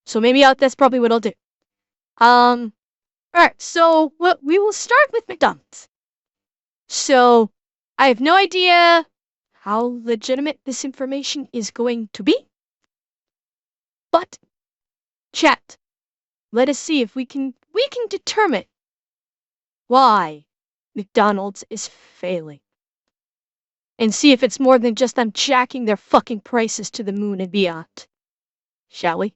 So maybe that's probably what I'll do. Alright, so we will start with McDonald's. So I have no idea how legitimate this information is going to be. But chat, let us see if we can determine why McDonald's is failing. And see if it's more than just them jacking their fucking prices to the moon and beyond. Shall we?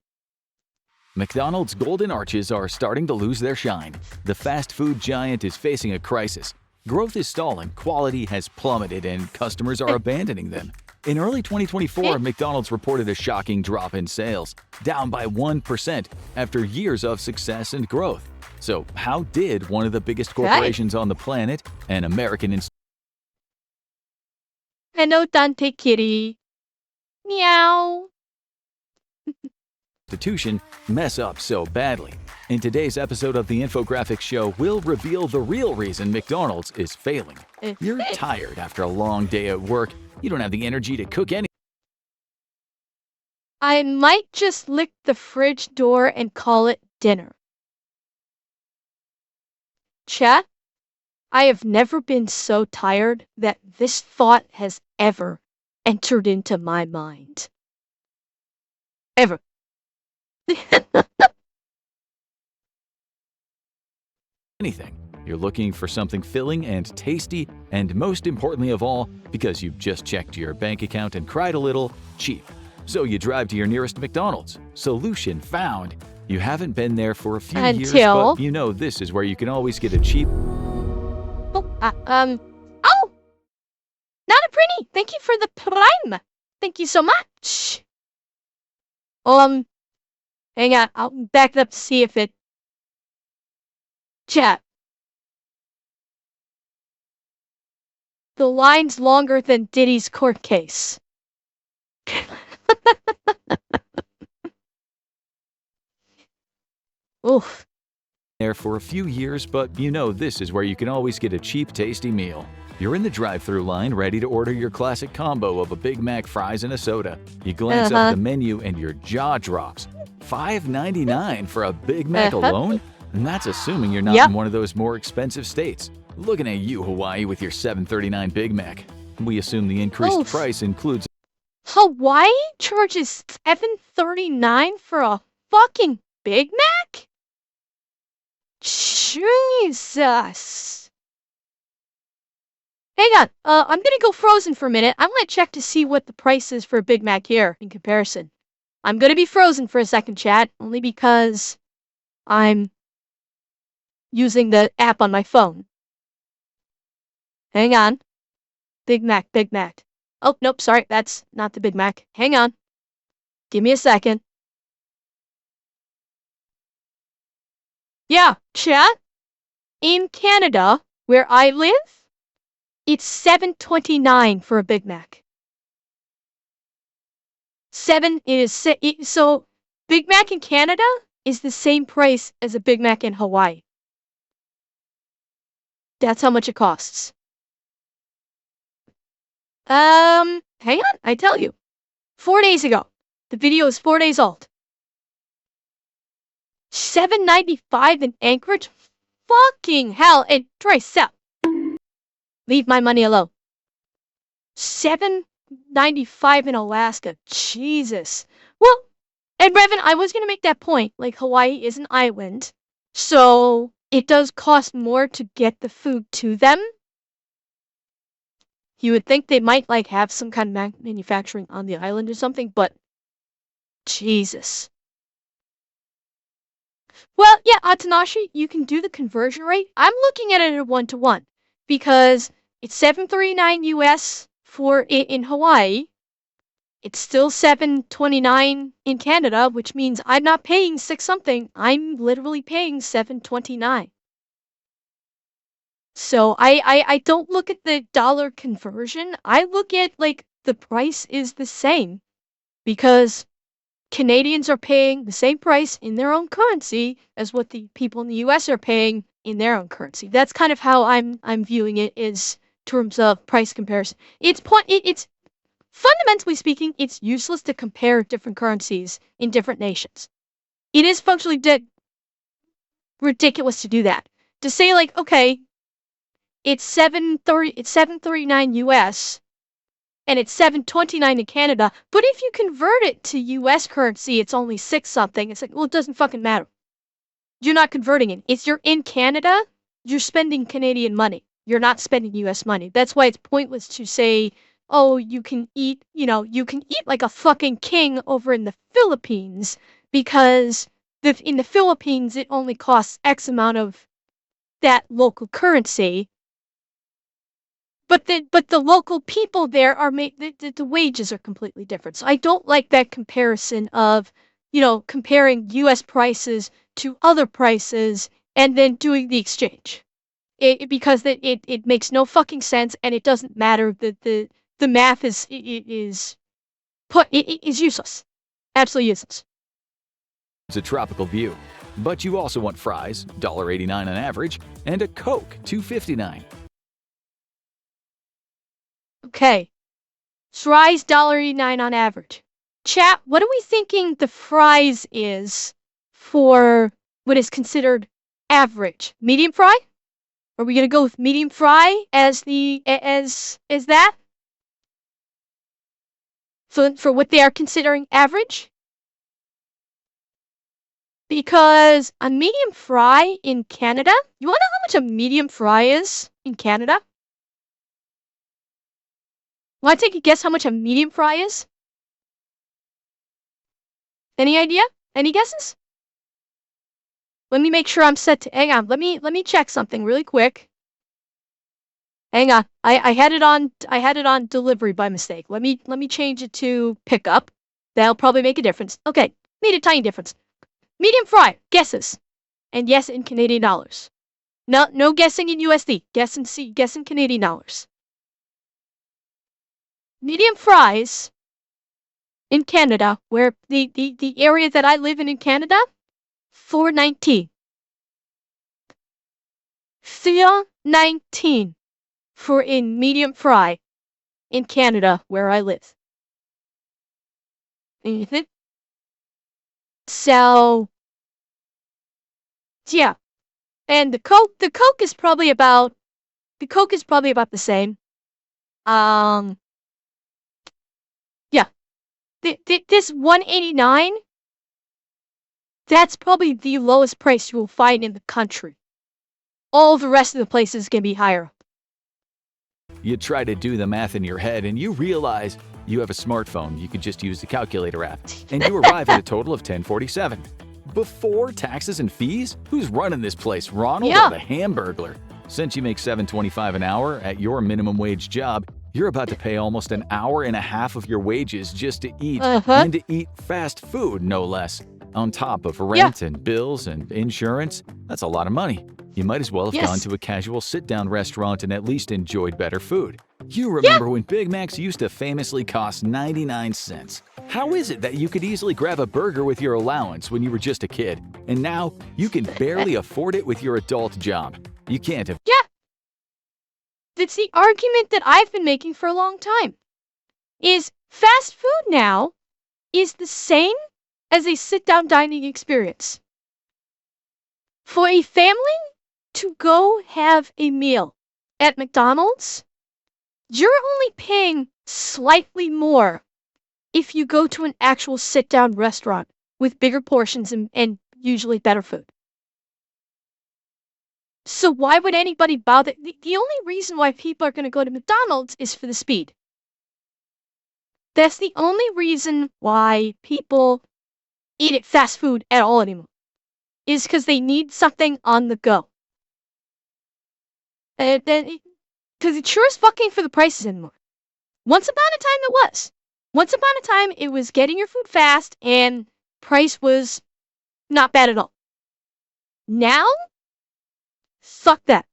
McDonald's golden arches are starting to lose their shine. The fast food giant is facing a crisis. Growth is stalling, quality has plummeted, and customers are abandoning them. In early 2024, McDonald's reported a shocking drop in sales, down by 1% after years of success and growth. So how did one of the biggest corporations on the planet, an American Hello, Dante Kitty. Meow. institution, mess up so badly? In today's episode of the Infographics Show, we'll reveal the real reason McDonald's is failing. You're tired after a long day at work. You don't have the energy to cook anything. I might just lick the fridge door and call it dinner. Chat, I have never been so tired that this thought has ever entered into my mind. Ever. Anything. You're looking for something filling and tasty, and most importantly of all, because you've just checked your bank account and cried a little, cheap. So you drive to your nearest McDonald's. Solution found. You haven't been there for a few years, but you know this is where you can always get a cheap... Oh, Nana Prinny, thank you for the prime. Thank you so much. Hang on, I'll back it up to see if it... Chat. The line's longer than Diddy's court case. Oof. There for a few years, but you know this is where you can always get a cheap, tasty meal. You're in the drive-thru line ready to order your classic combo of a Big Mac, fries, and a soda. You glance up at the menu and your jaw drops. $5.99 for a Big Mac alone? And that's assuming you're not in one of those more expensive states. Looking at you, Hawaii, with your $7.39 Big Mac. We assume the increased price includes... Hawaii charges $7.39 for a fucking Big Mac? Jesus. Hang on, I'm gonna go frozen for a minute. I'm gonna check to see what the price is for a Big Mac here in comparison. I'm gonna be frozen for a second, chat, only because I'm using the app on my phone. Hang on. Big Mac, Big Mac. Oh, nope, sorry, that's not the Big Mac. Hang on. Give me a second. Yeah, chat. In Canada, where I live, it's $7.29 for a Big Mac. So Big Mac in Canada is the same price as a Big Mac in Hawaii. That's how much it costs. Hang on, I tell you. 4 days ago. The video is 4 days old. $7.95 in Anchorage? Fucking hell, and Tricep. Leave my money alone. $7.95 in Alaska. Jesus. Well, and Revan, I was gonna make that point. Like, Hawaii is an island, so it does cost more to get the food to them. You would think they might, like, have some kind of manufacturing on the island or something, but... Jesus. Well, yeah, Atanashi, you can do the conversion rate. I'm looking at it at 1-to-1 because it's $7.39 US for it in Hawaii. It's still $7.29 in Canada, which means I'm not paying 6 something. I'm literally paying $7.29. So I don't look at the dollar conversion. I look at, like, the price is the same because Canadians are paying the same price in their own currency as what the people in the US are paying in their own currency. That's kind of how I'm viewing it, is terms of price comparison. It's fundamentally speaking, it's useless to compare different currencies in different nations. It is functionally ridiculous to do that. To say like, okay, it's 739 US and it's 729 in Canada, but if you convert it to US currency, it's only 6 something. It's like, well, it doesn't fucking matter. You're not converting it. If you're in Canada, you're spending Canadian money. You're not spending US money. That's why it's pointless to say, oh, you can eat like a fucking king over in the Philippines, because in the Philippines, it only costs X amount of that local currency. But the local people there are the wages are completely different. So I don't like that comparison of, comparing US prices to other prices and then doing the exchange. Because it makes no fucking sense, and it doesn't matter. The math is useless. Absolutely useless. It's a tropical view. But you also want fries, $1.89 on average, and a Coke, $2.59. Okay. Fries, $1.89 on average. Chat, what are we thinking the fries is for what is considered average? Medium fry? Are we gonna go with medium fry as that? For what they are considering average? Because a medium fry in Canada, you wanna know how much a medium fry is in Canada? Want to take a guess how much a medium fry is? Any idea? Any guesses? Let me make sure I'm set to. Hang on. Let me check something really quick. Hang on. I had it on delivery by mistake. Let me change it to pickup. That'll probably make a difference. Okay, made a tiny difference. Medium fry. Guesses. And yes, in Canadian dollars. No guessing in USD. Guess in Canadian dollars. Medium fries in Canada, where the area that I live in Canada, $4.19. $4.19 for a medium fry in Canada, where I live. So, yeah. And the Coke is probably about the same. Yeah. This $1.89, that's probably the lowest price you will find in the country. All the rest of the places can be higher. You try to do the math in your head and you realize you have a smartphone. You could just use the calculator app. And you arrive at a total of $10.47. Before taxes and fees? Who's running this place, Ronald or the Hamburglar? Since you make $7.25 an hour at your minimum wage job, you're about to pay almost an hour and a half of your wages just to eat, and to eat fast food, no less. On top of rent and bills and insurance, that's a lot of money. You might as well have gone to a casual sit-down restaurant and at least enjoyed better food. You remember when Big Macs used to famously cost 99 cents. How is it that you could easily grab a burger with your allowance when you were just a kid, and now you can barely afford it with your adult job? You can't have. It's the argument that I've been making for a long time. Is fast food now is the same as a sit-down dining experience. For a family to go have a meal at McDonald's, you're only paying slightly more if you go to an actual sit-down restaurant with bigger portions and usually better food. So why would anybody bother? The only reason why people are going to go to McDonald's is for the speed. That's the only reason why people eat at fast food at all anymore, is because they need something on the go. And then, because it sure is fucking for the prices anymore. Once upon a time it was. Once upon a time it was getting your food fast and price was not bad at all. Now, fuck that.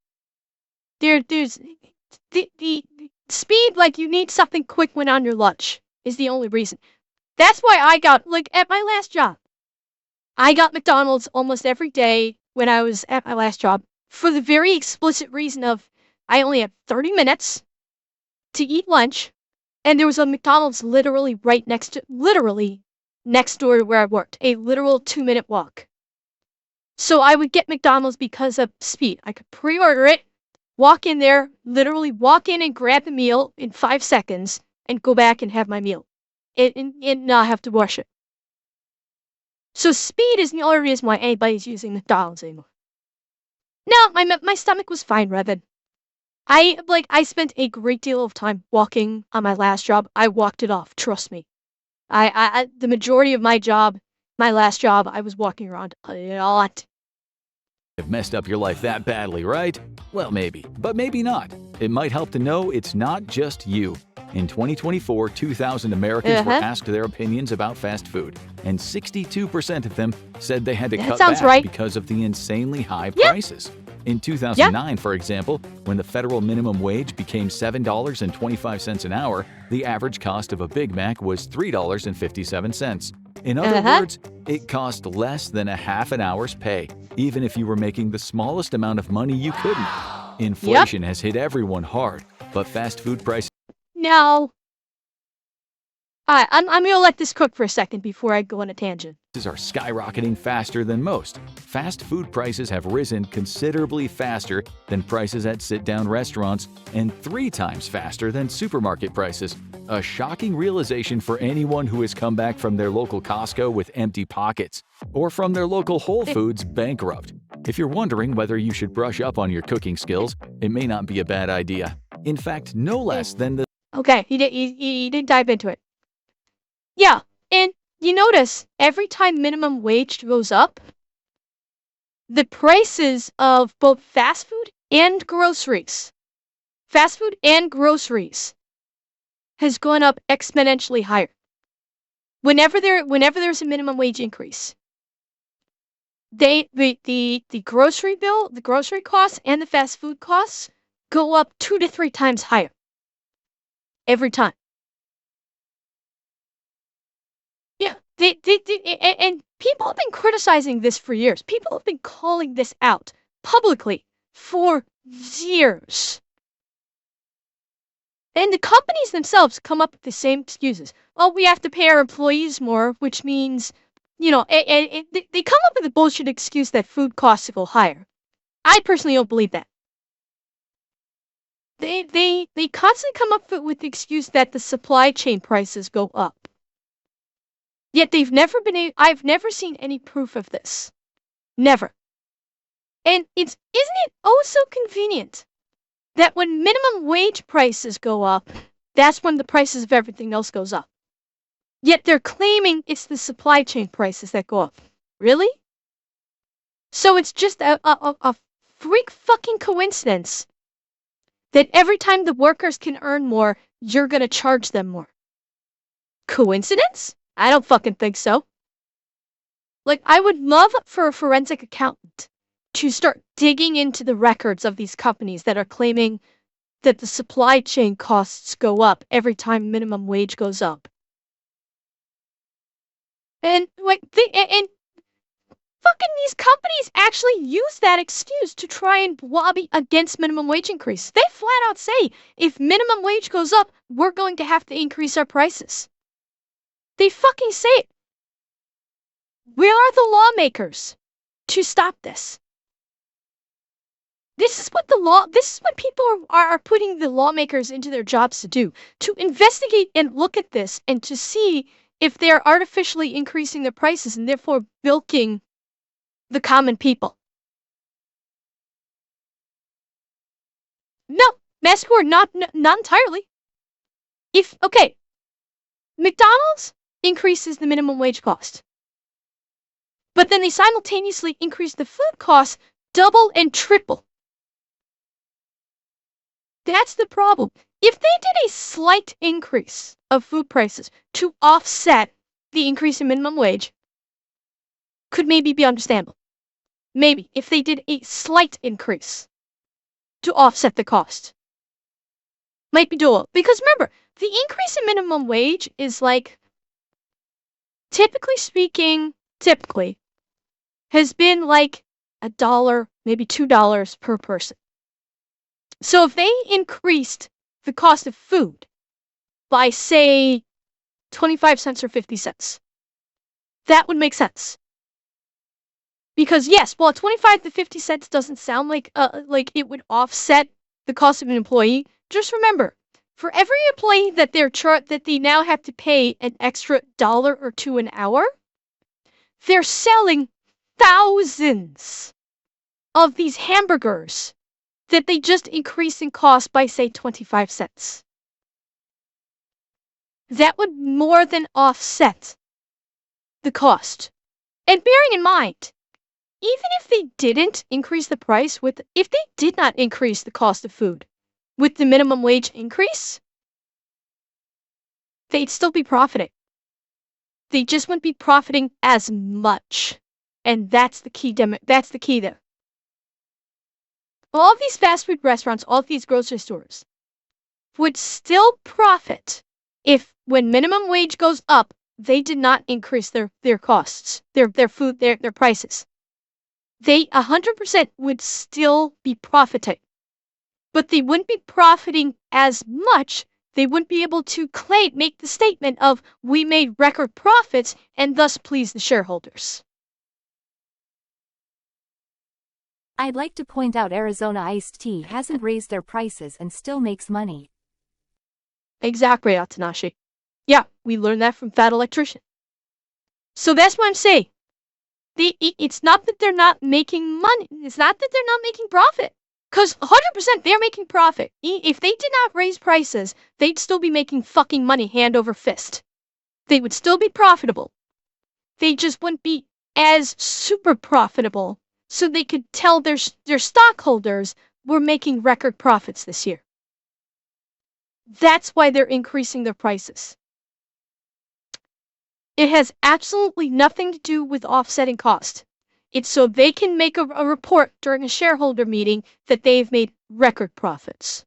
There's the speed, like you need something quick when on your lunch is the only reason. That's why I got, like, at my last job, I got McDonald's almost every day when I was at my last job for the very explicit reason of I only had 30 minutes to eat lunch, and there was a McDonald's literally next door to where I worked, a literal 2-minute walk. So I would get McDonald's because of speed. I could pre-order it, walk in there, literally walk in and grab the meal in 5 seconds, and go back and have my meal. And not have to wash it. So speed is the only reason why anybody's using McDonald's anymore. No, my stomach was fine, Revan. I spent a great deal of time walking on my last job. I walked it off, trust me. The majority of my last job, I was walking around a lot. Have messed up your life that badly, right? Well, maybe, but maybe not. It might help to know it's not just you. In 2024, 2,000 Americans were asked their opinions about fast food, and 62% of them said they had to cut back because of the insanely high prices. In 2009, for example, when the federal minimum wage became $7.25 an hour, the average cost of a Big Mac was $3.57. In other words, it cost less than a half an hour's pay, even if you were making the smallest amount of money you couldn't. Inflation has hit everyone hard, but fast food prices... Now, I'm going to let this cook for a second before I go on a tangent. Are skyrocketing faster than most. Fast food prices have risen considerably faster than prices at sit-down restaurants and 3 times faster than supermarket prices. A shocking realization for anyone who has come back from their local Costco with empty pockets or from their local Whole Foods bankrupt. If you're wondering whether you should brush up on your cooking skills, it may not be a bad idea. In fact, no less than the... Okay, he didn't dive into it. Yeah, and you notice every time minimum wage goes up, the prices of both fast food and groceries has gone up exponentially higher. Whenever there's a minimum wage increase, the grocery bill, the grocery costs, and the fast food costs go up 2 to 3 times higher every time. Yeah, and people have been criticizing this for years. People have been calling this out publicly for years. And the companies themselves come up with the same excuses. Oh, we have to pay our employees more, which means, they come up with a bullshit excuse that food costs will go higher. I personally don't believe that. They constantly come up with the excuse that the supply chain prices go up. Yet I've never seen any proof of this. Never. And isn't it oh so convenient that when minimum wage prices go up, that's when the prices of everything else goes up. Yet they're claiming it's the supply chain prices that go up. Really? So it's just a freak fucking coincidence that every time the workers can earn more, you're gonna charge them more. Coincidence? I don't fucking think so. Like, I would love for a forensic accountant to start digging into the records of these companies that are claiming that the supply chain costs go up every time minimum wage goes up. And fucking these companies actually use that excuse to try and lobby against minimum wage increase. They flat out say, if minimum wage goes up, we're going to have to increase our prices. They fucking say it. We are the lawmakers to stop this. This is what people are putting the lawmakers into their jobs to do. To investigate and look at this and to see if they're artificially increasing their prices and therefore bilking the common people. No, Massacre, not entirely. McDonald's increases the minimum wage cost. But then they simultaneously increase the food costs double and triple. That's the problem. If they did a slight increase of food prices to offset the increase in minimum wage, could maybe be understandable. Maybe, if they did a slight increase to offset the cost. Might be doable. Because remember, the increase in minimum wage is like, typically speaking, has been like $1, maybe $2 per person. So if they increased the cost of food by, say, 25 cents or 50 cents, That would make sense. Because yes, while 25 to 50 cents doesn't sound like it would offset the cost of an employee, just remember, for every employee that they now have to pay an extra $1 or $2 an hour, they're selling thousands of these hamburgers that they just increased in cost by, say, 25 cents. That would more than offset the cost. And bearing in mind, even if they didn't increase the price if they did not increase the cost of food with the minimum wage increase, they'd still be profiting. They just wouldn't be profiting as much. And that's the key there. All of these fast food restaurants, all of these grocery stores would still profit if when minimum wage goes up, they did not increase their costs, their food, their prices. They 100% would still be profiting. But they wouldn't be profiting as much. They wouldn't be able to make the statement of, we made record profits and thus please the shareholders. I'd like to point out Arizona iced tea hasn't raised their prices and still makes money. Exactly, Atanashi. Yeah, we learned that from Fat Electrician. So that's what I'm saying. It's not that they're not making money. It's not that they're not making profit. Because 100% they're making profit. If they did not raise prices, they'd still be making fucking money hand over fist. They would still be profitable. They just wouldn't be as super profitable so they could tell their stockholders we're making record profits this year. That's why they're increasing their prices. It has absolutely nothing to do with offsetting cost. It's so they can make a report during a shareholder meeting that they've made record profits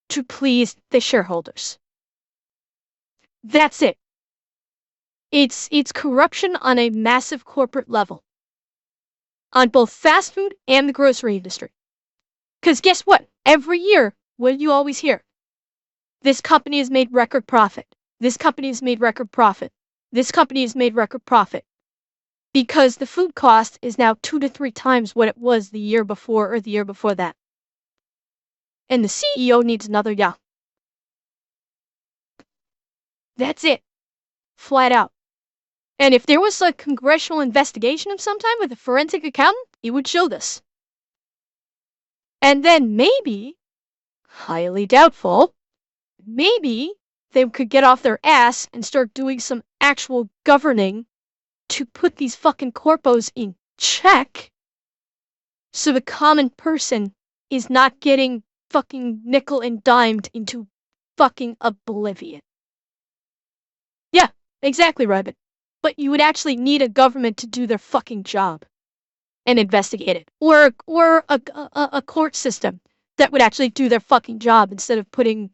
to please the shareholders. That's it. It's corruption on a massive corporate level. On both fast food and the grocery industry. Because guess what? Every year, what do you always hear? This company has made record profit. This company has made record profit. This company has made record profit. Because the food cost is now 2 to 3 times what it was the year before or the year before that. And the CEO needs another yeah. That's it. Flat out. And if there was a congressional investigation of some time with a forensic accountant, he would show this. And then maybe, highly doubtful, maybe they could get off their ass and start doing some actual governing to put these fucking corpos in check so the common person is not getting fucking nickel and dimed into fucking oblivion. Yeah, exactly, Rabbit. But you would actually need a government to do their fucking job and investigate it. Or a court system that would actually do their fucking job instead of putting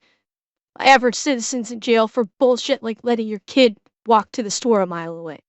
average citizens in jail for bullshit like letting your kid walk to the store a mile away.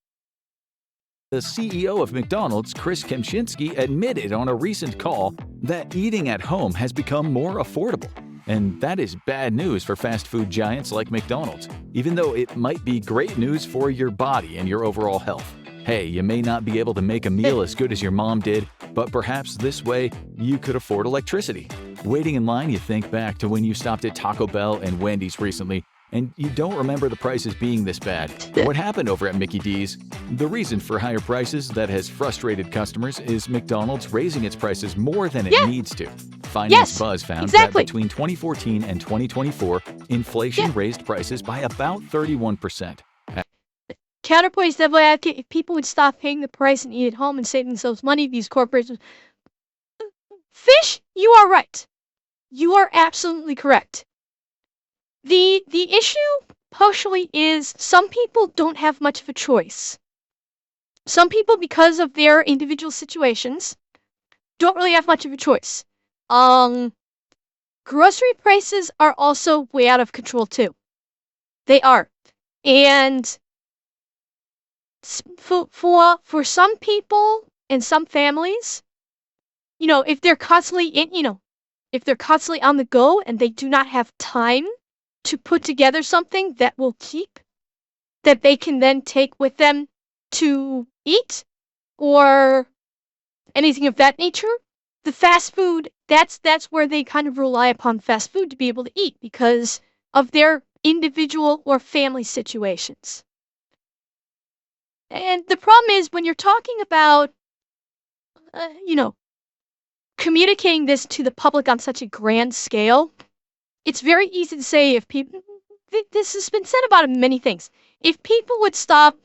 The CEO of McDonald's, Chris Kempczinski, admitted on a recent call that eating at home has become more affordable. And that is bad news for fast food giants like McDonald's, even though it might be great news for your body and your overall health. Hey, you may not be able to make a meal as good as your mom did, but perhaps this way you could afford electricity. Waiting in line, you think back to when you stopped at Taco Bell and Wendy's recently, and you don't remember the prices being this bad. What happened over at Mickey D's? The reason for higher prices that has frustrated customers is McDonald's raising its prices more than it needs to. Finance Buzz found that between 2014 and 2024, inflation raised prices by about 31%. Counterpoint devil advocate, if people would stop paying the price and eat at home and save themselves money, these corporations... Fish, you are right. You are absolutely correct. The issue, partially, is some people don't have much of a choice. Some people, because of their individual situations, don't really have much of a choice. Grocery prices are also way out of control, too. They are. And for some people and some families, if they're constantly if they're constantly on the go and they do not have time to put together something that will keep, that they can then take with them to eat or anything of that nature, the fast food, that's where they kind of rely upon fast food to be able to eat because of their individual or family situations. And the problem is when you're talking about, communicating this to the public on such a grand scale, it's very easy to say if people, this has been said about many things. If people would stop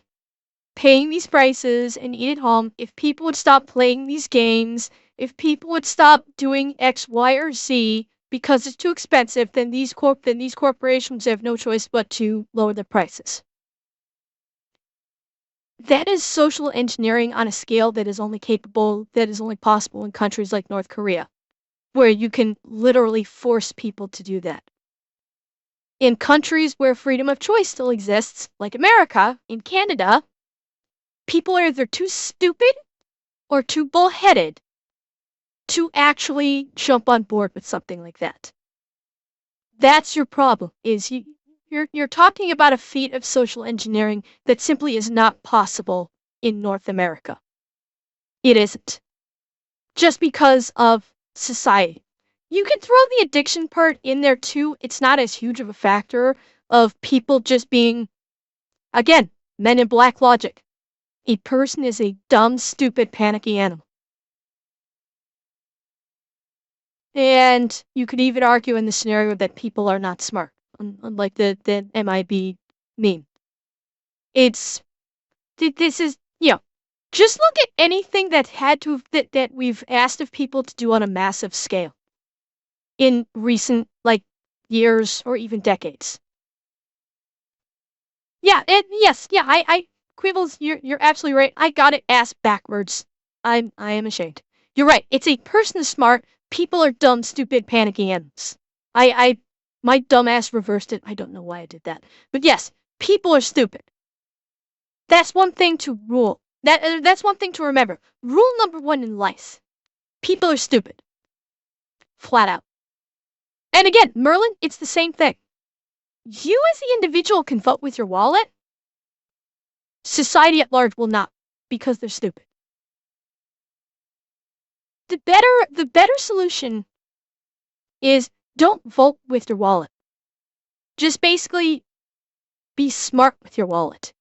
paying these prices and eat at home, if people would stop playing these games, if people would stop doing X, Y, or Z because it's too expensive, then these corporations have no choice but to lower their prices. That is social engineering on a scale that is only possible in countries like North Korea, where you can literally force people to do that. In countries where freedom of choice still exists, like America, in Canada, people are either too stupid or too bullheaded to actually jump on board with something like that. That's your problem, is you're talking about a feat of social engineering that simply is not possible in North America. It isn't. Just because of society. You can throw the addiction part in there too. It's not as huge of a factor of people just being, again, Men in Black logic. A person is a dumb, stupid, panicky animal. And you could even argue in the scenario that people are not smart, unlike the MIB meme. This is, just look at anything that we've asked of people to do on a massive scale in recent, years or even decades. Yeah, Quibbles, you're absolutely right. I got it asked backwards. I am ashamed. You're right. It's a person is smart. People are dumb, stupid, panicky animals. My dumb ass reversed it. I don't know why I did that. But yes, people are stupid. That's one thing to rule. That's one thing to remember. Rule number one in life. People are stupid. Flat out. And again, Merlin, it's the same thing. You as the individual can vote with your wallet. Society at large will not, because they're stupid. The better solution is don't vote with your wallet. Just basically be smart with your wallet.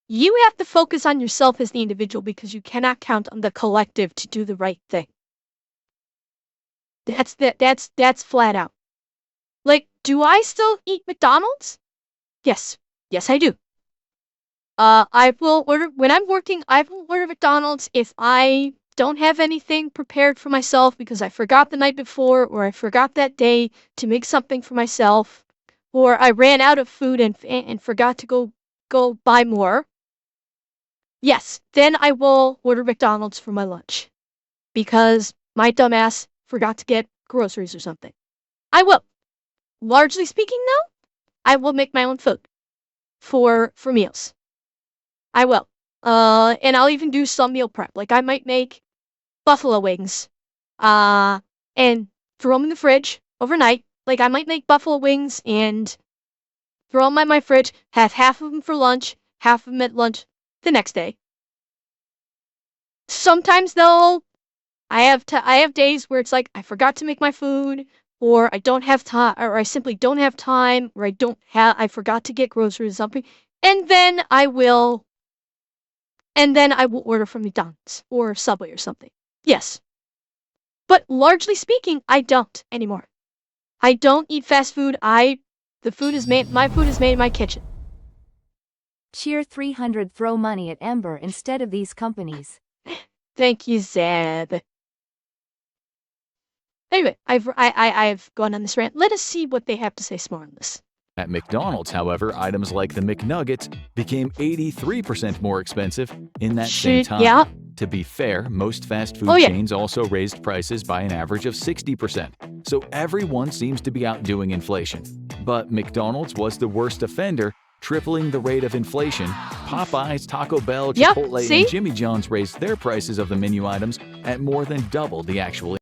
You have to focus on yourself as the individual because you cannot count on the collective to do the right thing. That's flat out. Do I still eat McDonald's? Yes. Yes, I do. I will order, when I'm working, I will order McDonald's if I don't have anything prepared for myself because I forgot the night before or I forgot that day to make something for myself or I ran out of food and forgot to go buy more. Yes, then I will order McDonald's for my lunch because my dumbass forgot to get groceries or something. I will. Largely speaking, though, I will make my own food for meals. I will. And I'll even do some meal prep. I might make buffalo wings, and throw them in the fridge overnight. I might make buffalo wings and throw them in my fridge, have half of them for lunch, half of them at lunch the next day. Sometimes, though, I have days where it's I forgot to make my food, or I don't have time, or I simply don't have time, or I forgot to get groceries or something, and then I will order from McDonald's or Subway or something. Yes. But largely speaking, I don't anymore. I don't eat fast food. My food is made in my kitchen. Cheer 300 throw money at Ember instead of these companies. Thank you, Zeb. Anyway, I've gone on this rant. Let us see what they have to say more on this. At McDonald's, however, items like the McNuggets became 83% more expensive in that same time. Yeah. To be fair, most fast food chains also raised prices by an average of 60%, so everyone seems to be outdoing inflation. But McDonald's was the worst offender, tripling the rate of inflation. Popeyes, Taco Bell, Chipotle, and Jimmy John's raised their prices of the menu items at more than double the actual.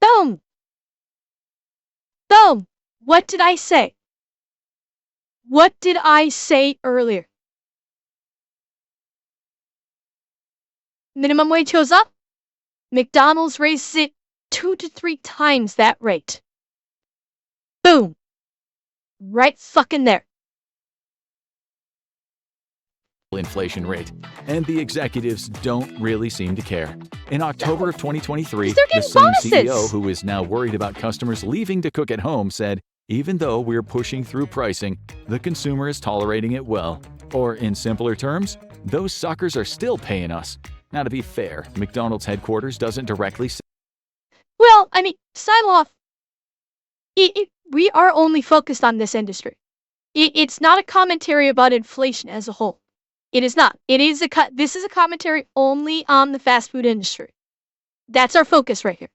Boom! Boom! What did I say? What did I say earlier? Minimum wage goes up. McDonald's raises it 2 to 3 times that rate. Boom. Right fucking there. Inflation rate, and the executives don't really seem to care. In October of 2023, They're the getting same bonuses. CEO who is now worried about customers leaving to cook at home said, even though we're pushing through pricing, the consumer is tolerating it well. Or in simpler terms, those suckers are still paying us. Now, to be fair, McDonald's headquarters doesn't directly say. Well, I mean, sign off. We are only focused on this industry. It's not a commentary about inflation as a whole. It is not. This is a commentary only on the fast food industry. That's our focus right here.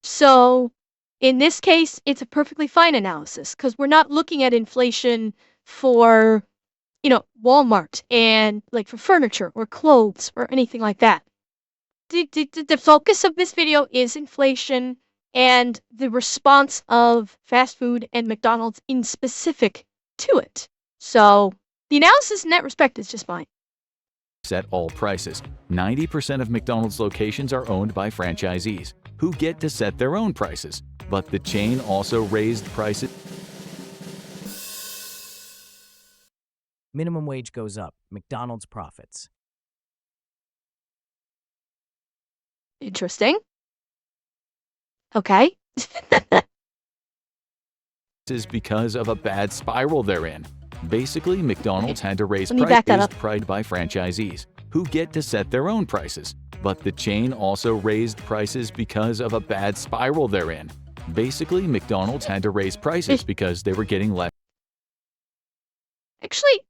So, in this case, it's a perfectly fine analysis because we're not looking at inflation for, Walmart and like for furniture or clothes or anything like that. The focus of this video is inflation and the response of fast food and McDonald's in specific to it. So, the analysis in that respect is just fine. Set all prices. 90% of McDonald's locations are owned by franchisees, who get to set their own prices. But the chain also raised prices. Minimum wage goes up. McDonald's profits. Interesting. Okay. Is because of a bad spiral they're in. Basically, McDonald's had to raise Let me back that prices up. priced by franchisees, who get to set their own prices. But the chain also raised prices because of a bad spiral they're in. Basically, McDonald's had to raise prices because they were getting less. Actually,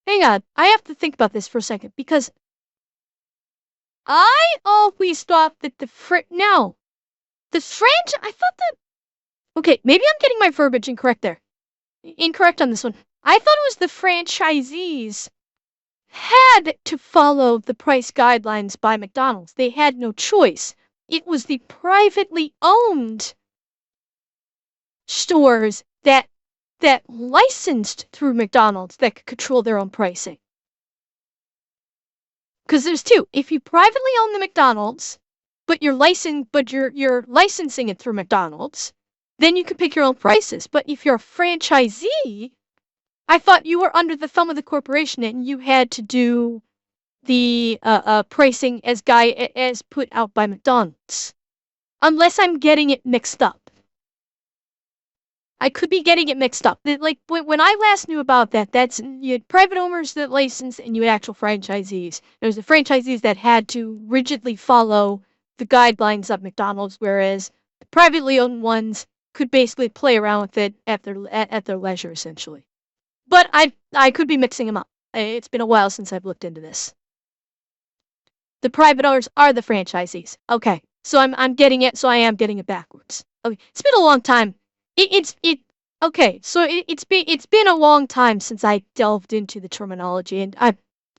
hang on. I have to think about this for a second because I always thought that I thought that, okay, maybe I'm getting my verbiage incorrect there. Incorrect on this one. I thought it was the franchisees had to follow the price guidelines by McDonald's. They had no choice. It was the privately owned stores that licensed through McDonald's that could control their own pricing. Because there's two. If you privately own the McDonald's, but you're licensing it through McDonald's, then you can pick your own prices. But if you're a franchisee, I thought you were under the thumb of the corporation and you had to do the pricing as put out by McDonald's. Unless I'm getting it mixed up. I could be getting it mixed up. Like when I last knew about that, you had private owners that licensed and you had actual franchisees. There was the franchisees that had to rigidly follow the guidelines of McDonald's, whereas the privately owned ones could basically play around with it at their leisure, essentially. But I could be mixing them up. It's been a while since I've looked into this. The private owners are the franchisees. Okay, so I'm getting it. So I am getting it backwards. Okay, it's been a long time. Okay, so it's been a long time since I delved into the terminology, and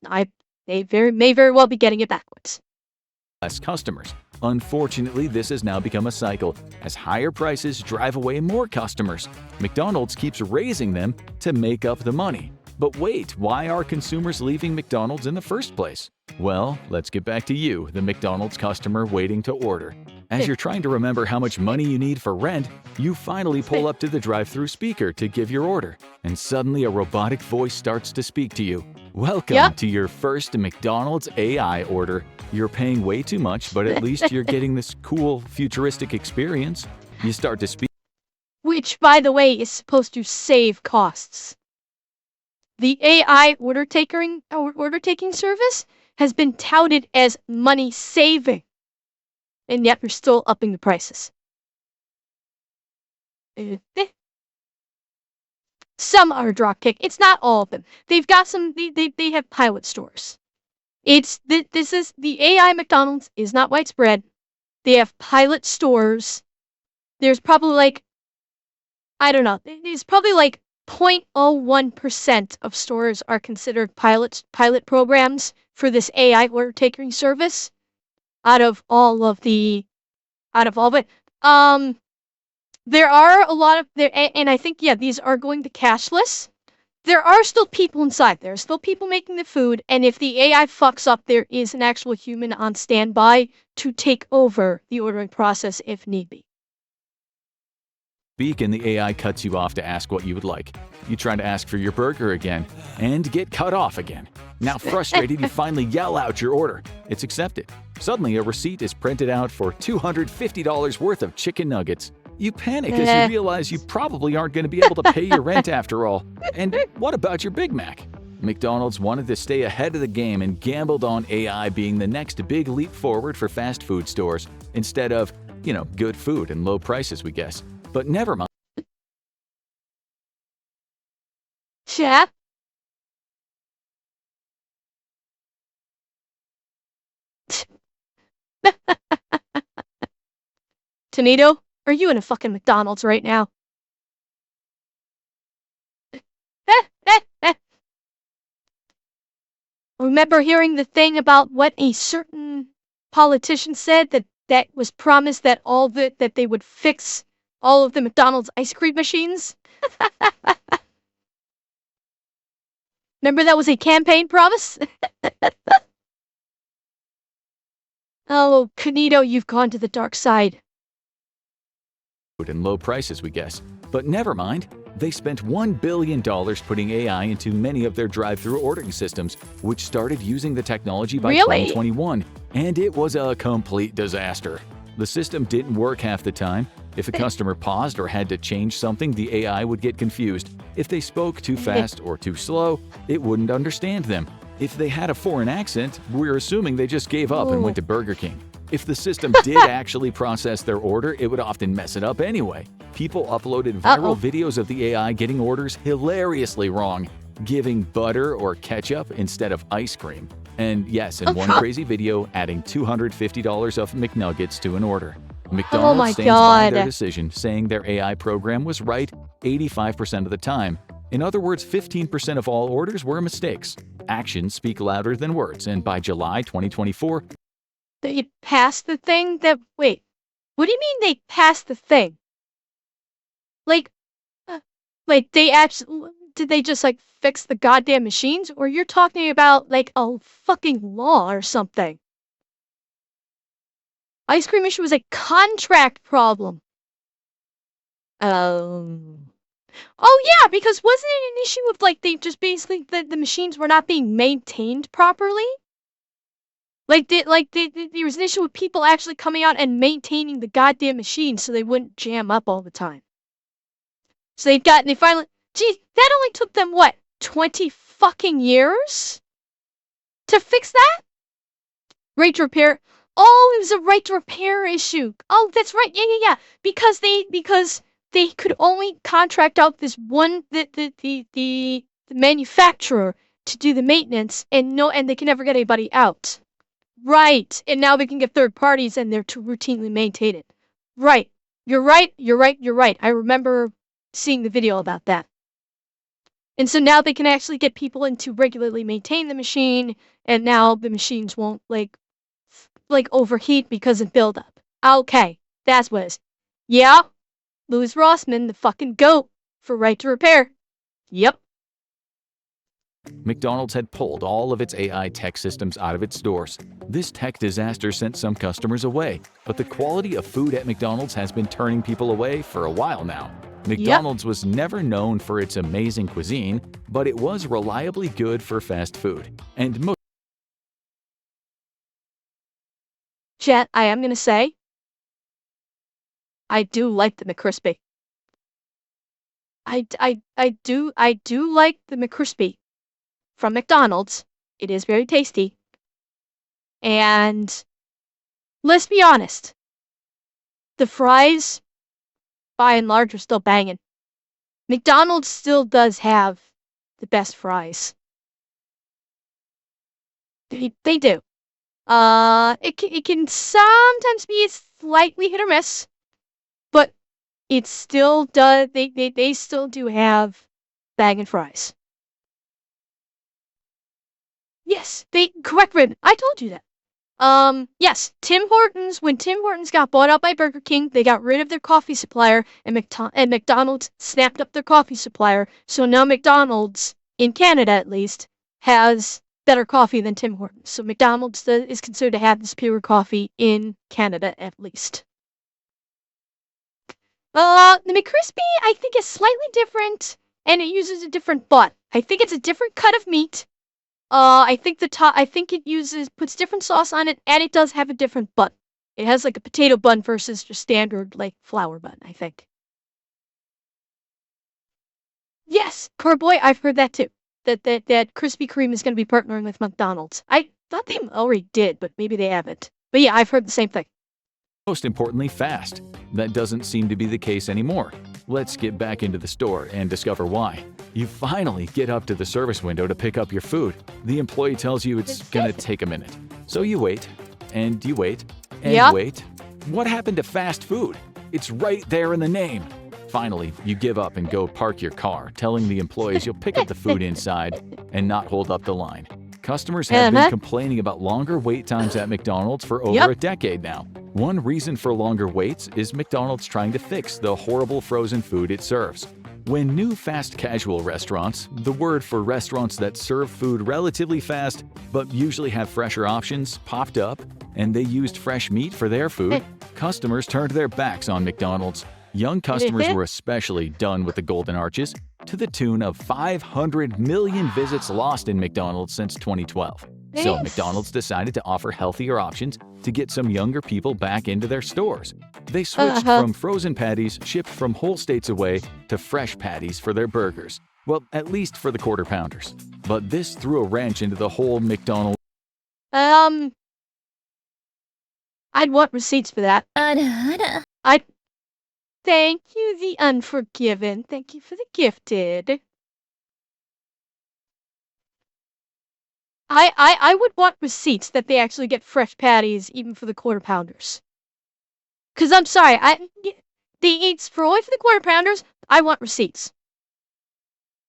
I may very well be getting it backwards. Less customers. Unfortunately, this has now become a cycle, as higher prices drive away more customers. McDonald's keeps raising them to make up the money. But wait, why are consumers leaving McDonald's in the first place? Well, let's get back to you, the McDonald's customer waiting to order. As you're trying to remember how much money you need for rent, you finally pull up to the drive-thru speaker to give your order, and suddenly a robotic voice starts to speak to you. Welcome to your first McDonald's AI order. You're paying way too much, but at least you're getting this cool, futuristic experience. You start to speak. Which, by the way, is supposed to save costs. The AI order taking service has been touted as money saving, and yet they're still upping the prices. Some are dropkick. It's not all of them. They've got some. They have pilot stores. The AI McDonald's is not widespread. They have pilot stores. There's probably like, I don't know. There's probably like 0.01% of stores are considered pilot programs for this AI order taking service out of all of it. There are a lot of there, and I think these are going to cashless. there are still people inside. There are still people making the food, and if the AI fucks up, there is an actual human on standby to take over the ordering process if need be. Speak and the AI cuts you off to ask what you would like. You try to ask for your burger again and get cut off again. Now frustrated, you finally yell out your order. It's accepted. Suddenly, a receipt is printed out for $250 worth of chicken nuggets. You panic as you realize you probably aren't going to be able to pay your rent after all. And what about your Big Mac? McDonald's wanted to stay ahead of the game and gambled on AI being the next big leap forward for fast food stores instead of, good food and low prices, we guess. But never mind. Chat? Tonito, are you in a fucking McDonald's right now? Remember hearing the thing about what a certain politician said that was promised that that they would fix all of the McDonald's ice cream machines? Remember that was a campaign promise? Oh, Canito, you've gone to the dark side. And low prices, we guess. But never mind. They spent $1 billion putting AI into many of their drive-thru ordering systems, which started using the technology by 2021. And it was a complete disaster. The system didn't work half the time. If a customer paused or had to change something, the AI would get confused. If they spoke too fast or too slow, it wouldn't understand them. If they had a foreign accent, we're assuming they just gave up and went to Burger King. If the system did actually process their order, it would often mess it up anyway. People uploaded viral videos of the AI getting orders hilariously wrong, giving butter or ketchup instead of ice cream. And yes, in one crazy video, adding $250 of McNuggets to an order. McDonald's stands by their decision, saying their AI program was right 85% of the time. In other words, 15% of all orders were mistakes. Actions speak louder than words, and by July 2024, they passed the thing that... Wait, what do you mean they passed the thing? Like, they actually... Did they just, fix the goddamn machines? Or you're talking about, a fucking law or something? Ice cream issue was a contract problem. Oh yeah, because wasn't it an issue of, they just basically... The machines were not being maintained properly? There was an issue with people actually coming out and maintaining the goddamn machine so they wouldn't jam up all the time. So they finally... Geez, that only took them, what, 20 fucking years? To fix that? Right to repair... Oh, it was a right to repair issue. Oh, that's right, yeah. Because they could only contract out this one, the manufacturer to do the maintenance, and they can never get anybody out. Right, and now they can get third parties and they're to routinely maintain it. Right, you're right. I remember seeing the video about that. And so now they can actually get people in to regularly maintain the machine, and now the machines won't, overheat because of buildup. Okay, that's what it is. Yeah, Louis Rossman, the fucking GOAT for right to repair. Yep. McDonald's had pulled all of its AI tech systems out of its stores. This tech disaster sent some customers away, but the quality of food at McDonald's has been turning people away for a while now. McDonald's was never known for its amazing cuisine, but it was reliably good for fast food. And most... Chat, I am gonna say, I do like the McCrispy. I do like the McCrispy from McDonald's. It is very tasty. And let's be honest, the fries, by and large, are still banging. McDonald's still does have the best fries. They do. It can sometimes be slightly hit or miss, but it still does. They still do have banging fries. Yes, correct, Raven. I told you that. Yes, Tim Hortons, when Tim Hortons got bought out by Burger King, they got rid of their coffee supplier, and McDonald's snapped up their coffee supplier, so now McDonald's, in Canada at least, has better coffee than Tim Hortons. So McDonald's is considered to have the superior coffee in Canada at least. The McCrispy, I think, is slightly different, and it uses a different bun. I think it's a different cut of meat. I think it puts different sauce on it, and it does have a different bun. It has like a potato bun versus just standard like flour bun, I think. Yes, Carboy, I've heard that too. That Krispy Kreme is going to be partnering with McDonald's. I thought they already did, but maybe they haven't. But yeah, I've heard the same thing. Most importantly, fast. That doesn't seem to be the case anymore. Let's get back into the store and discover why. You finally get up to the service window to pick up your food. The employee tells you it's gonna take a minute. So you wait, and you wait, and wait. What happened to fast food? It's right there in the name. Finally, you give up and go park your car, telling the employees you'll pick up the food inside and not hold up the line. Customers have been complaining about longer wait times at McDonald's for over a decade now. One reason for longer waits is McDonald's trying to fix the horrible frozen food it serves. When new fast casual restaurants, the word for restaurants that serve food relatively fast but usually have fresher options, popped up, and they used fresh meat for their food, customers turned their backs on McDonald's. Young customers were especially done with the golden arches, to the tune of 500 million visits lost in McDonald's since 2012. So McDonald's decided to offer healthier options to get some younger people back into their stores. They switched from frozen patties shipped from whole states away to fresh patties for their burgers. Well, at least for the quarter pounders. But this threw a wrench into the whole McDonald's. I'd want receipts for that. I'd thank you, the unforgiven. Thank you for the gifted. I would want receipts that they actually get fresh patties even for the quarter pounders. Cause I'm sorry, they eat for only for the quarter pounders, I want receipts.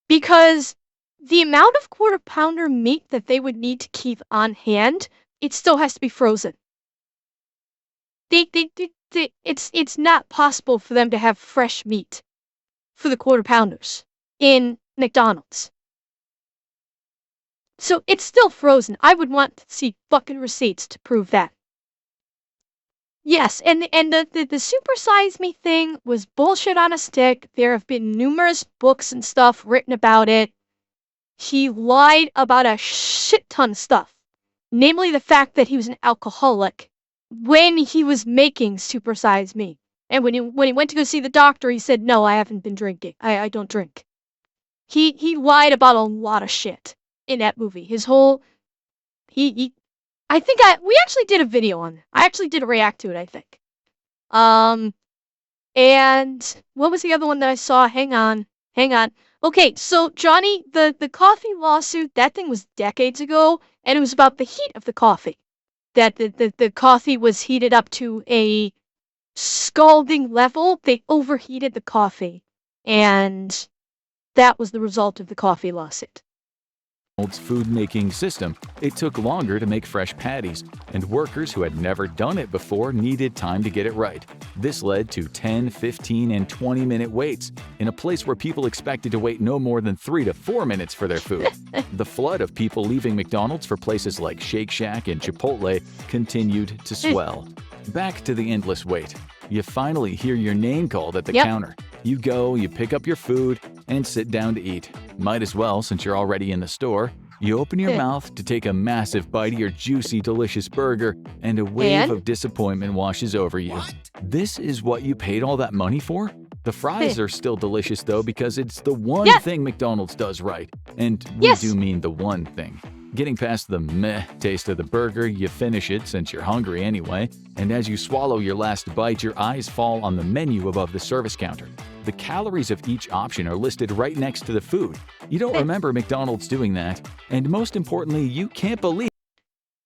Because the amount of quarter pounder meat that they would need to keep on hand, it still has to be frozen. It's not possible for them to have fresh meat for the quarter pounders in McDonald's. So it's still frozen. I would want to see fucking receipts to prove that. Yes, and the Super Size Me thing was bullshit on a stick. There have been numerous books and stuff written about it. He lied about a shit ton of stuff. Namely the fact that he was an alcoholic when he was making Super Size Me. And when he went to go see the doctor, he said, no, I haven't been drinking. I don't drink. He lied about a lot of shit in that movie. His whole... we actually did a video on it. I actually did a react to it, I think. And what was the other one that I saw? Hang on. Okay, so Johnny, the coffee lawsuit, that thing was decades ago, and it was about the heat of the coffee. That the coffee was heated up to a scalding level. They overheated the coffee, and that was the result of the coffee lawsuit. Food-making system, it took longer to make fresh patties, and workers who had never done it before needed time to get it right. This led to 10, 15, and 20-minute waits in a place where people expected to wait no more than 3 to 4 minutes for their food. The flood of people leaving McDonald's for places like Shake Shack and Chipotle continued to swell. Back to the endless wait. You finally hear your name called at the counter. You go, you pick up your food, and sit down to eat. Might as well, since you're already in the store. You open your mouth to take a massive bite of your juicy, delicious burger, and a wave of disappointment washes over you. This is what you paid all that money for? The fries are still delicious though, because it's the one thing McDonald's does right. And we do mean the one thing. Getting past the meh taste of the burger, you finish it since you're hungry anyway, and as you swallow your last bite, your eyes fall on the menu above the service counter. The calories of each option are listed right next to the food. You don't remember McDonald's doing that, and most importantly, you can't believe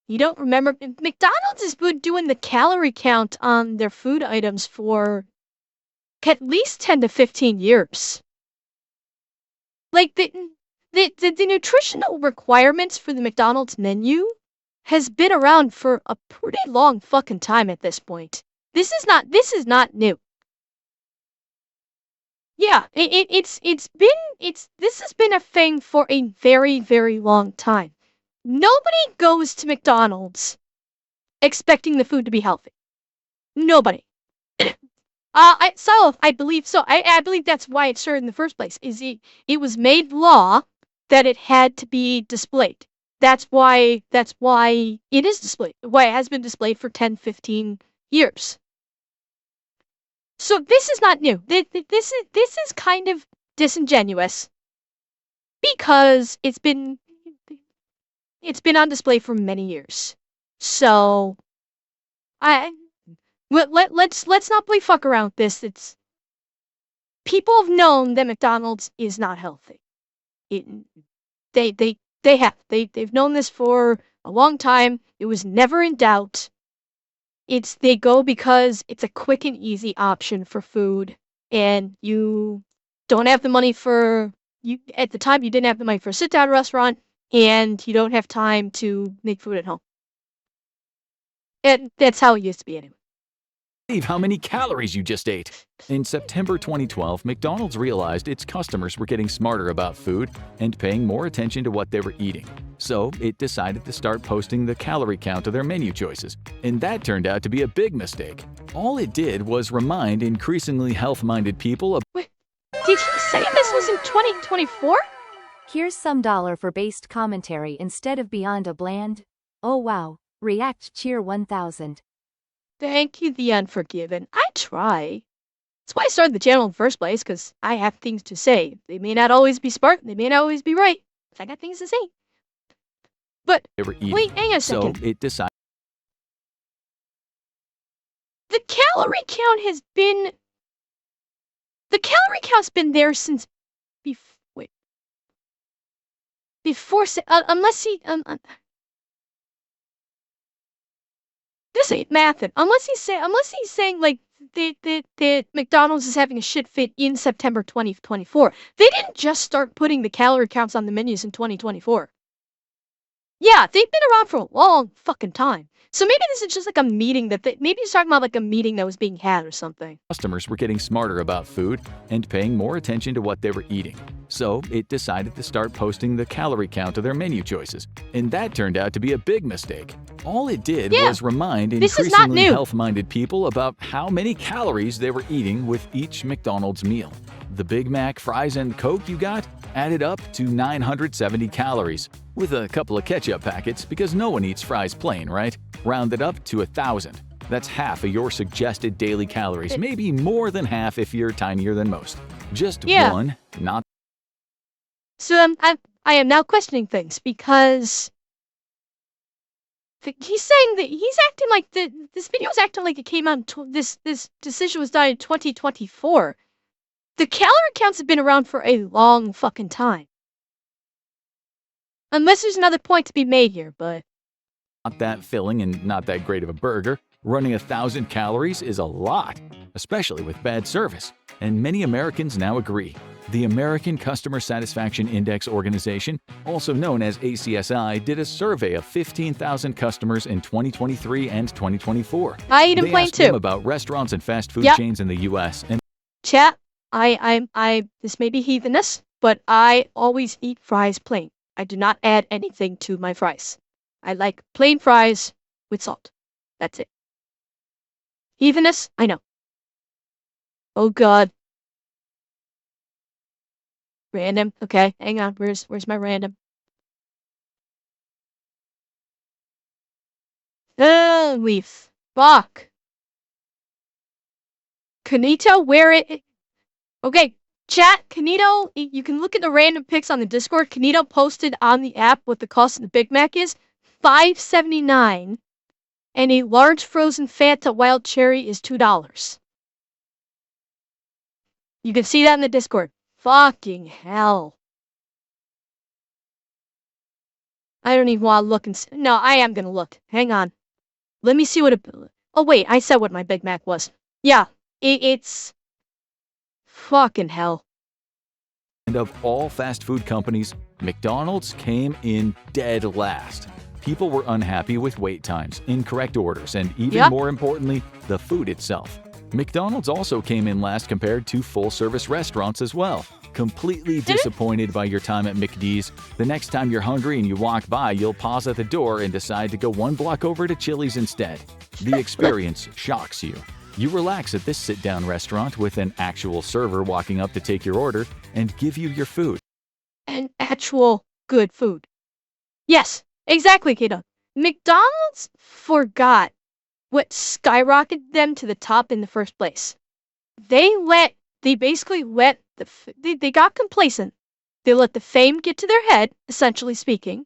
you don't remember McDonald's has been doing the calorie count on their food items for at least 10 to 15 years. Like the nutritional requirements for the McDonald's menu has been around for a pretty long fucking time at this point. This is not new. Yeah, this has been a thing for a very, very long time. Nobody goes to McDonald's expecting the food to be healthy. Nobody. I believe so. I believe that's why it started in the first place. It was made law that it had to be displayed. That's why it is displayed. Why it has been displayed for 10, 15 years. So this is not new. This is kind of disingenuous because it's been on display for many years. So let's not play fuck around with this. It's people have known that McDonald's is not healthy. They've known this for a long time. It was never in doubt. They go because it's a quick and easy option for food, and you don't have the money at the time you didn't have the money for a sit-down restaurant, and you don't have time to make food at home. And that's how it used to be anyway. How many calories you just ate. In September 2012, McDonald's realized its customers were getting smarter about food and paying more attention to what they were eating. So it decided to start posting the calorie count of their menu choices, and that turned out to be a big mistake. All it did was remind increasingly health-minded people of— Wait, did he say this was in 2024? Here's some dollar for based commentary instead of beyond a bland. Oh wow. React cheer 1000. Thank you, the Unforgiven. I try. That's why I started the channel in the first place, because I have things to say. They may not always be smart, they may not always be right, but I got things to say. But, wait, hang on a second. So it decided— The calorie count's been there since before, unless he, this ain't mathin'. Unless he's saying like that McDonald's is having a shit fit in September 2024. They didn't just start putting the calorie counts on the menus in 2024. Yeah, they've been around for a long fucking time. So maybe this is just like a meeting maybe he's talking about like a meeting that was being had or something. Customers were getting smarter about food and paying more attention to what they were eating. So it decided to start posting the calorie count of their menu choices, and that turned out to be a big mistake. All it did was remind increasingly health-minded people about how many calories they were eating with each McDonald's meal. The Big Mac, fries, and Coke you got added up to 970 calories, with a couple of ketchup packets because no one eats fries plain, right? Rounded up to 1,000. That's half of your suggested daily calories, maybe more than half if you're tinier than most. Just one, not— So I am now questioning things because he's saying that he's acting like this video is acting like it came out. This decision was done in 2024. The calorie counts have been around for a long fucking time. Unless there's another point to be made here, but not that filling and not that great of a burger. Running 1,000 calories is a lot, especially with bad service, and many Americans now agree. The American Customer Satisfaction Index organization, also known as ACSI, did a survey of 15,000 customers in 2023 and 2024. I eat them plain too. They asked them about restaurants and fast food chains in the U.S. and— Chat, this may be heathenous, but I always eat fries plain. I do not add anything to my fries. I like plain fries with salt. That's it. Heathenous? I know. Oh god. Random. Okay, hang on. Where's my random? Leaf. Fuck. Kanito, where it? Okay, chat, Kanito, you can look at the random pics on the Discord. Kanito posted on the app what the cost of the Big Mac is. $5.79. And a large frozen Fanta wild cherry is $2. You can see that in the Discord. Fucking hell. I don't even want to look and see. No, I am gonna look. Hang on. Let me see what it... Oh wait, I said what my Big Mac was. Yeah, it's... Fucking hell. And of all fast food companies, McDonald's came in dead last. People were unhappy with wait times, incorrect orders, and even more importantly, the food itself. McDonald's also came in last compared to full-service restaurants as well. Completely disappointed by your time at McD's, the next time you're hungry and you walk by, you'll pause at the door and decide to go one block over to Chili's instead. The experience shocks you. You relax at this sit-down restaurant with an actual server walking up to take your order and give you your food. And actual good food. Yes, exactly, Kato. McDonald's forgot what skyrocketed them to the top in the first place. They basically let they got complacent. They let the fame get to their head, essentially speaking,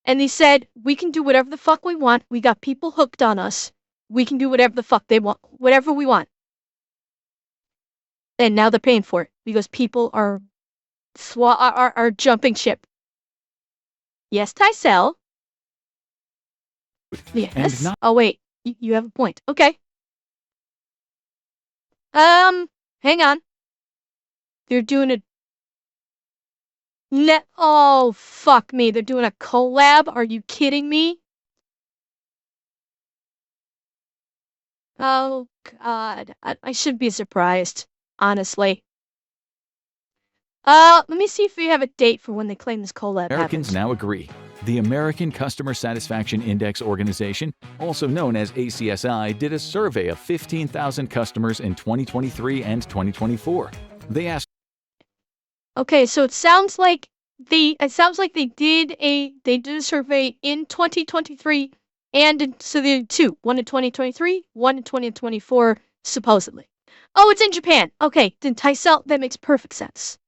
and they said, we can do whatever the fuck we want. We got people hooked on us. We can do whatever the fuck they want, whatever we want. And now they're paying for it because people are jumping ship. Yes, Tysell. Yes. Oh wait, you have a point. Okay. Hang on. They're doing oh, fuck me. They're doing a collab? Are you kidding me? Oh, God. I should be surprised, honestly. Let me see if we have a date for when they claim this collab Americans happens. now agree. The American Customer Satisfaction Index organization, also known as ACSI, did a survey of 15,000 customers in 2023 and 2024. They asked. Okay, so it sounds like they did a survey in 2023 so there are two, one in 2023, one in 2024, supposedly. Oh, it's in Japan. Okay, then Tysell, that makes perfect sense.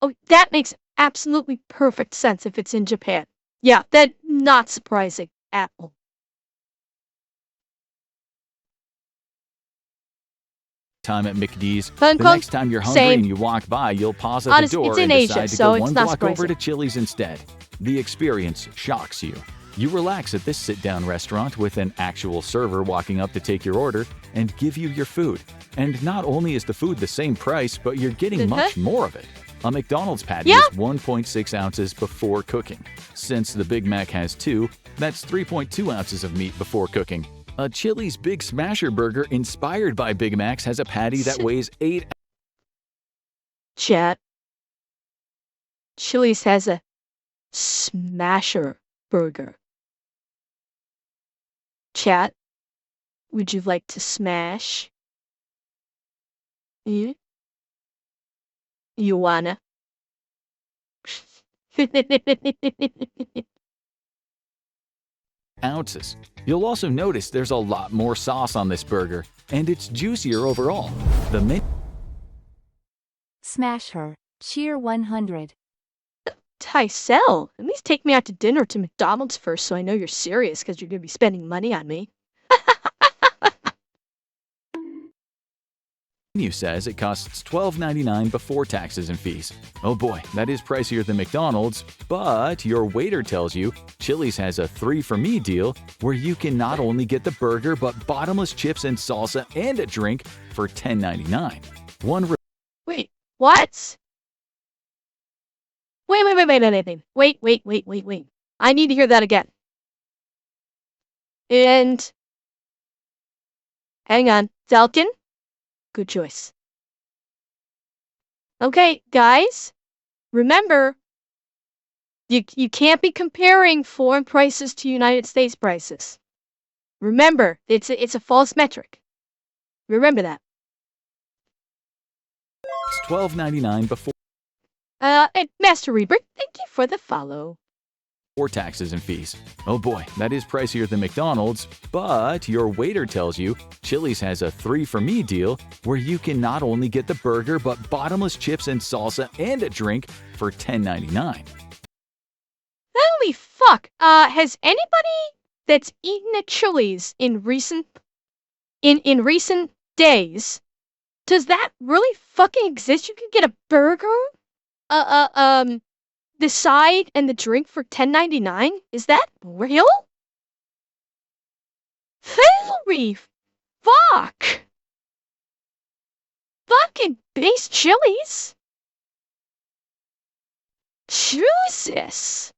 Oh, that makes absolutely perfect sense if it's in Japan. Yeah, that's not surprising at all. Time at McD's. The next time you're hungry and you walk by, you'll pause at the door and decide to go one block over to Chili's instead. The experience shocks you. You relax at this sit-down restaurant with an actual server walking up to take your order and give you your food. And not only is the food the same price, but you're getting much more of it. A McDonald's patty is 1.6 ounces before cooking. Since the Big Mac has 2, that's 3.2 ounces of meat before cooking. A Chili's Big Smasher Burger inspired by Big Macs has a patty that weighs 8. Chat. Chili's has a Smasher Burger. Chat. Would you like to smash? Yeah? You wanna? Ounces. You'll also notice there's a lot more sauce on this burger, and it's juicier overall. Smash her. Cheer 100. Tysell, at least take me out to dinner to McDonald's first so I know you're serious because you're going to be spending money on me. Menu says it costs $12.99 before taxes and fees. Oh boy, that is pricier than McDonald's, but your waiter tells you Chili's has a 3-for-me deal where you can not only get the burger but bottomless chips and salsa and a drink for $10.99. Wait, what? Wait. I need to hear that again. And hang on, Falcon? Good choice. Okay, guys, remember, you can't be comparing foreign prices to United States prices. Remember, it's a false metric. Remember that. It's $12.99 before. And Master Rebirth, thank you for the follow. Or taxes and fees. Oh boy, that is pricier than McDonald's, but your waiter tells you Chili's has a 3-for-me deal where you can not only get the burger but bottomless chips and salsa and a drink for $10.99. Holy fuck! Has anybody that's eaten at Chili's in recent days, does that really fucking exist? You can get a burger, the side and the drink for $10.99? Is that real? Holy fuck! Fucking base Chili's? Jesus!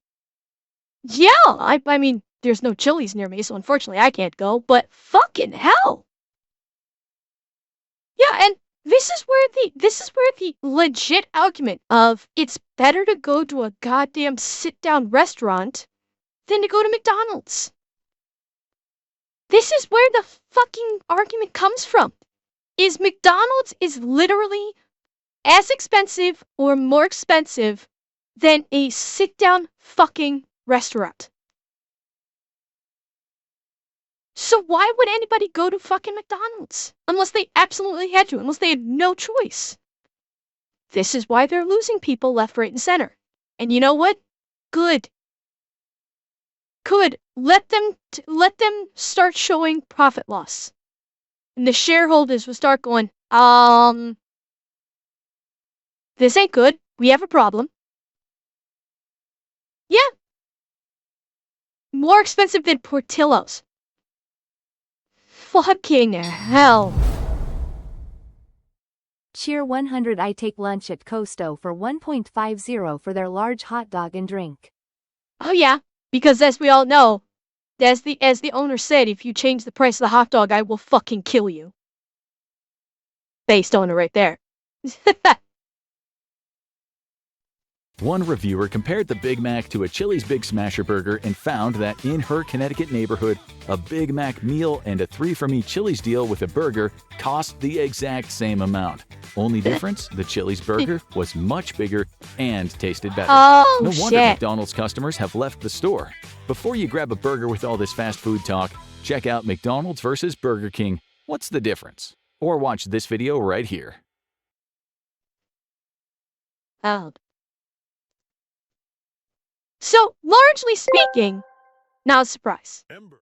Yeah, I mean, there's no Chili's near me, so unfortunately I can't go, but fucking hell. Yeah, and this is where the legit argument of it's better to go to a goddamn sit-down restaurant than to go to McDonald's. This is where the fucking argument comes from. Is McDonald's is literally as expensive or more expensive than a sit-down fucking restaurant. So why would anybody go to fucking McDonald's? Unless they absolutely had to, unless they had no choice. This is why they're losing people left, right, and center. And you know what? Good. Good. Let them start showing profit loss. And the shareholders will start going, this ain't good. We have a problem. Yeah. More expensive than Portillo's. Fucking hell. Cheer 100. I take lunch at Costo for 1.50 for their large hot dog and drink. Oh yeah, because as we all know, as the owner said, if you change the price of the hot dog, I will fucking kill you. Based owner right there. One reviewer compared the Big Mac to a Chili's Big Smasher burger and found that in her Connecticut neighborhood, a Big Mac meal and a 3 from each Chili's deal with a burger cost the exact same amount. Only difference, the Chili's burger was much bigger and tasted better. Oh, no wonder shit. McDonald's customers have left the store. Before you grab a burger with all this fast food talk, check out McDonald's versus Burger King. What's the difference? Or watch this video right here. Oh. So, largely speaking, not a surprise.